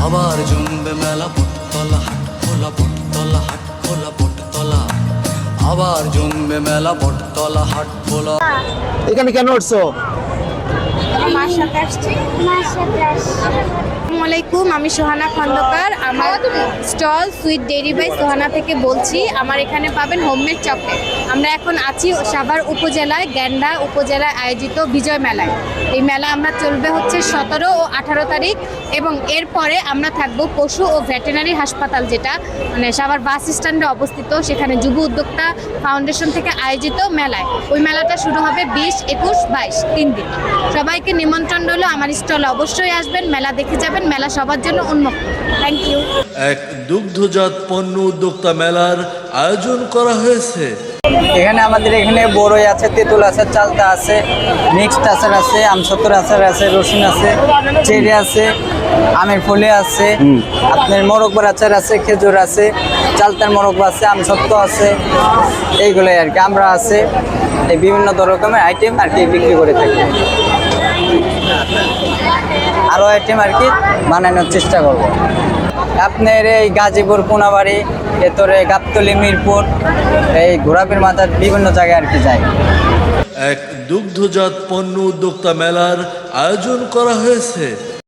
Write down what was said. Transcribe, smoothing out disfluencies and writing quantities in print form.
আবার জমবে মেলা বটতলা হাট খোলা বটতলা হাট খোলা বটতলা আবার জমবে মেলা বটতলা হাট খোলা। এখানে কেন উঠছো? মার সাথে আসছি। আসসালামু আলাইকুম, আমি সোহানা খন্দকার। আমার stall sweet dairy by Sohana থেকে বলছি। আমার এখানে পাবেন হোমমেড চকলেট। আমরা এখন আছি সাভার উপজেলায় গ্যান্ডা উপজেলায় আয়োজিত বিজয় মেলায়। এই মেলা আমরা চলবে হচ্ছে 17 ও 18 তারিখ, এবং এরপরে আমরা থাকবো পশু ও ভেটেরিনারি হাসপাতাল, যেটা মানে সাভার বাস স্ট্যান্ডে অবস্থিত। সেখানে যুব উদ্যোক্তা ফাউন্ডেশন থেকে আয়োজিত মেলায় ওই মেলাটা শুরু হবে 20, 21, 22 3 দিন। সবাইকে নিমন্ত্রণ রইল, আমার স্টলে অবশ্যই আসবেন, মেলা দেখে যাবেন। মেলা সবার জন্য উন্মুক্ত। Thank you. এক দুগ্ধজাত পণ্য উদ্যোক্তা মেলার আয়োজন করা হয়েছে। এখানে আমাদের এখানে বড়ই আছে, তেঁতুল আছে, চালতা আছে, মিক্সড আচার আছে, আমসত্তর আচার আছে, রসুন আছে, চেরি আছে, আমের ফলে আছে, আপনার মোরব্বার আচার আছে, খেজুর আছে, চালতার মোরব্বা আছে, আমসত্ব আছে, এইগুলোই আর কি। আমরা আছে এই বিভিন্ন রকমের আইটেম আর কি বিক্রি করে থাকি। আরও আইটেম আর কি বানানোর চেষ্টা করব। আপনার এই গাজীপুর, কোনাবাড়ি, ভেতরে গাবতলী, মিরপুর, এই ঘোরাপের মাথার বিভিন্ন জায়গায় আর কি যায়। এক দুগ্ধজাত পণ্য উদ্যোক্তা মেলার আয়োজন করা হয়েছে।